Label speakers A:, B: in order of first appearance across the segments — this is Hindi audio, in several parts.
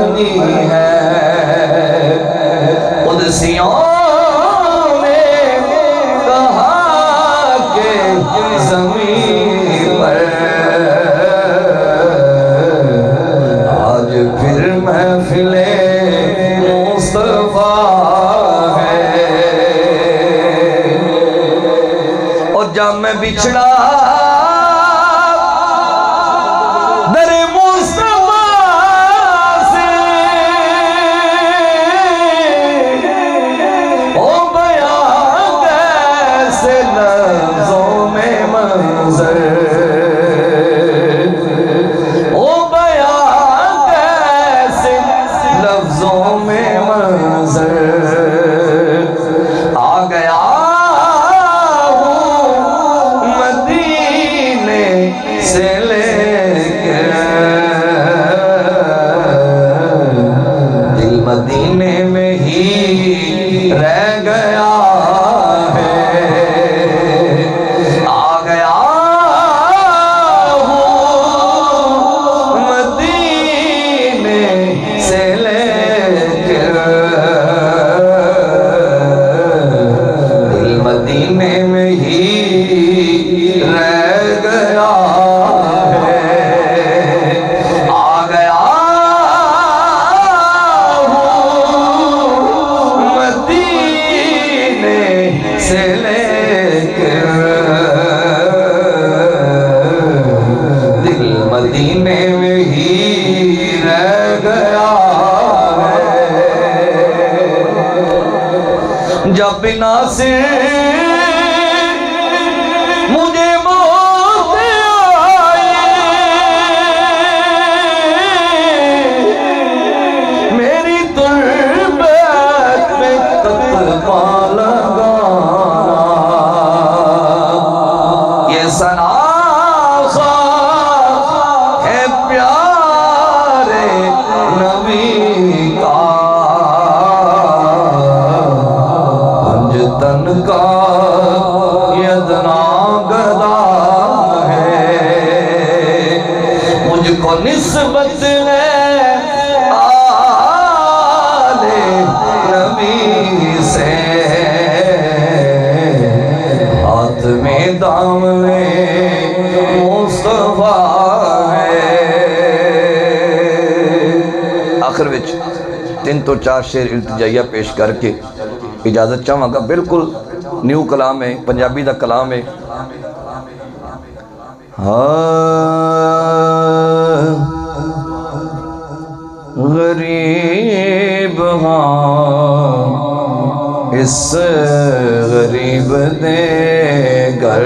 A: बनी है। कुदसियों ने कहा कि ज़मीन पर आज फिर महफिले मुस्तफा है। और जब मैं बिछड़ा मदीने में ही रह गया है। आ गया हूँ मदीने से लेकर, दिल मदीने में ही रह गया है। आ गया से लेकर, दिल मदीने में ही रह गया है। जब बिना से मुझे मौत आई, मेरी तुर्बत में तत्पा लगा, सनाखा है प्यारे नबी का, पंजतन का यदना गदा है। मुझको निस्बत है आले नबी से, हाथ में दामने मुस्तफा है। आखिर विच 3 तो 4 शेर इल्तिजाइया पेश करके इजाजत चाहांगा। बिल्कुल न्यू कलाम है, पंजाबी दा कलाम है। हाँ गरीब हाँ इस गरीब दे घर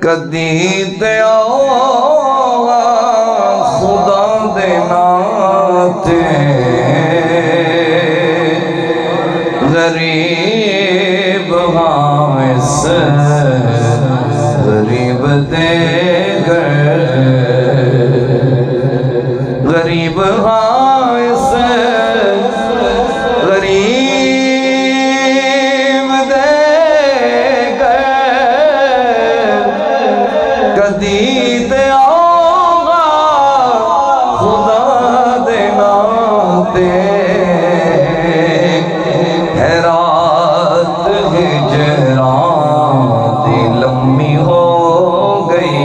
A: कदी ते आओ खुदा दे नाते, गरीब हाँ इस गरीब दे घर, गरीब हाँ इस गरीब दे घर कदी ते आओगा खुदा दे नाते, है रात हिजरां दी लम्मी हो गई,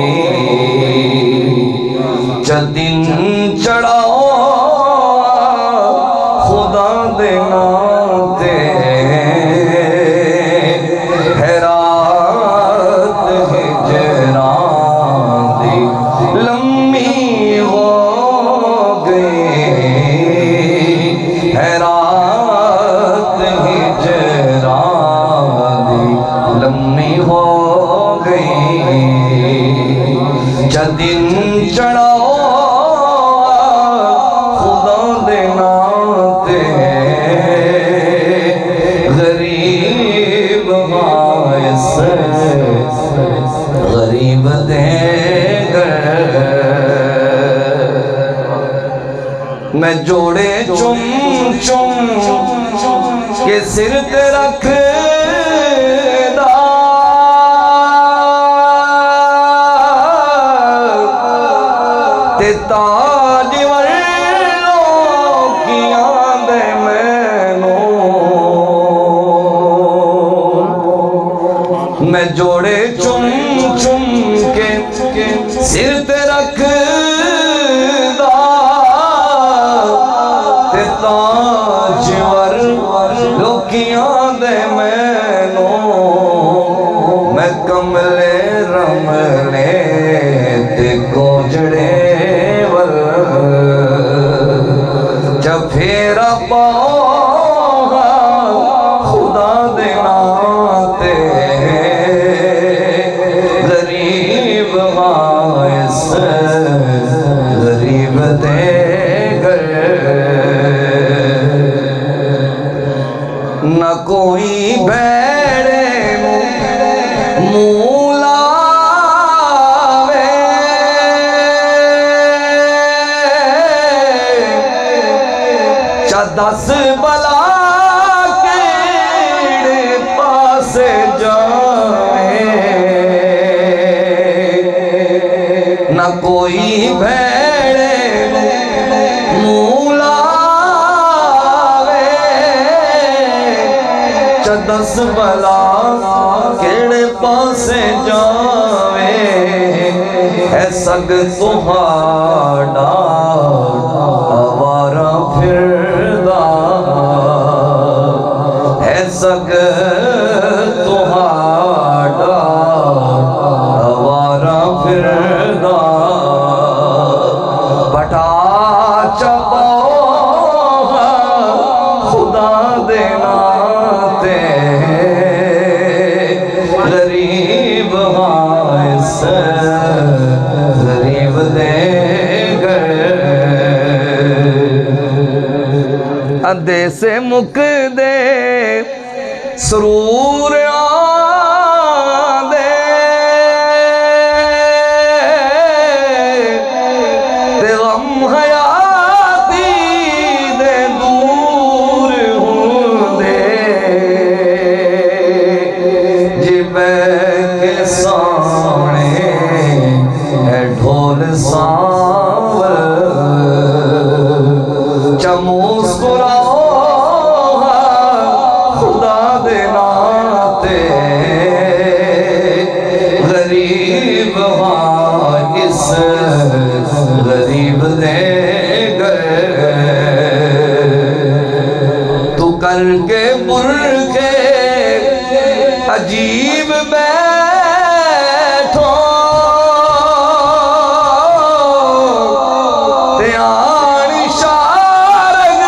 A: दिन चढ़ाओ खुदा दे नाते, है रात हिजरां दी लम्मी हो गई, है रात हिजरां दी लम्मी हो गई, दिन चढ़ाओ खुदा दे नाते, गरीब बायस गरीब दे घर, मैं जोड़े चुम चुम के सिर ते रख ते ताज लोकियां दे मैनू मैं जोड़े चुम चुम के सिर ते रखदा ते ताजवर लोकियां दे मैनू मैं कमले रमले ते गोजड़े वल चफेरा पाओ खुदा दे नाते गरीब वाइस गरीब दे न कोई भेड़े मूला दस बला केड़े पासे जाए न कोई भेड़े मूलावे च दस बला केड़े पासे जावे है सग तुहाड़ा आवारा फिर सग तुहाड़ा आवारा फिरदा बटा चपाओ खुदा दे नाते गरीब वाइस गरीब दे अधे से मुक दे सरूर आदे ते गम हयाती दे दूर होंदे जिबे के सामने है ढोल सांवल चमुस्कुरा गरीब दे गए तू करके मुर्गे अजीब बैठो ते आन शारग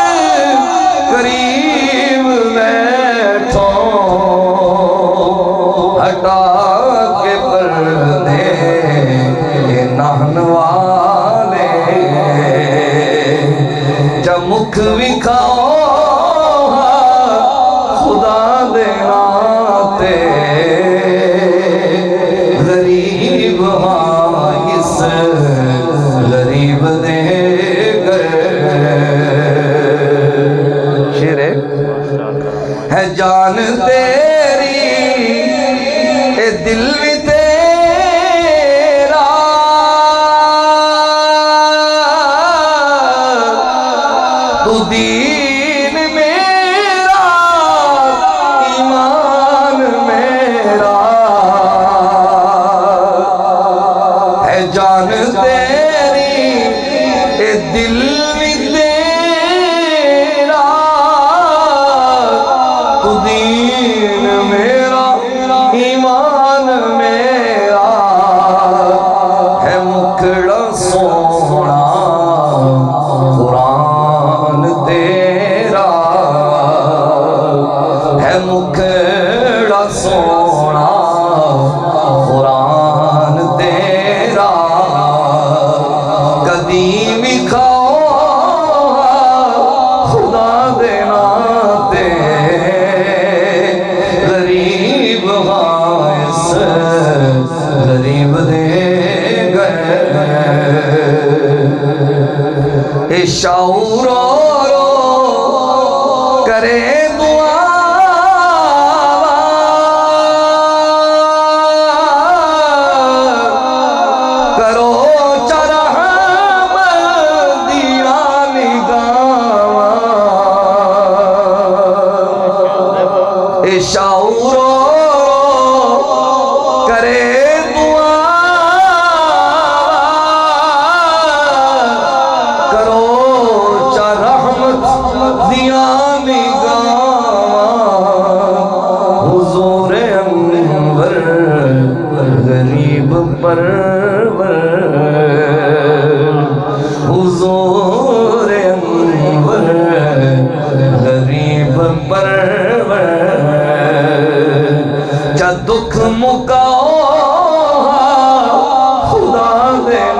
A: करीब बैठो हटा के पर्दे नहन वाले जब मुख विखाओ खुदा दे नाते गरीब वाइस गरीब दे शेर है जान तेरी ए दिल भी दीन मेरा ईमान मेरा है जान तेरी ए दिल भी तेरा तू दीन मेरा ईमान मेरा है मुखड़ा सोना मुखड़ा सोना कुरान तेरा कदी भी खाओ खुदा दे नाते गरीब वाइस गरीब दे गए शाऊरो करे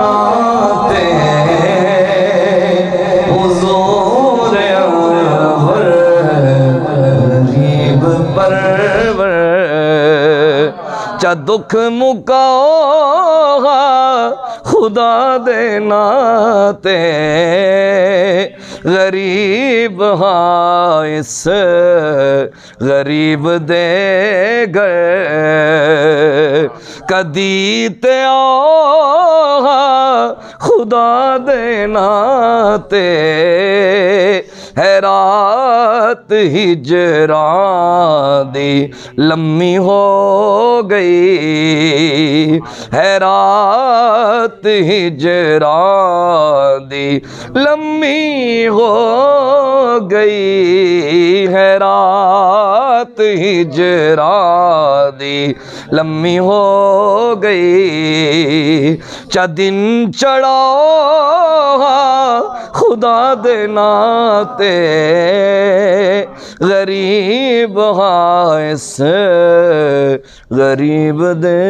A: नाते हुजूर अनवर गरीब परवर चा दुख मुकाओ खुदा दे नाते गरीब हाँ इस गरीब दे गए कदी ते आओ खुदा दे नाते है रात हिजरां दी लम्मी हो गई है रात हिजरां दी लम्मी हो गई है रात हिजरां दी लम्मी हो गई चा दिन चढ़ाओ खुदा दे नाते गरीब हाँ इस गरीब दे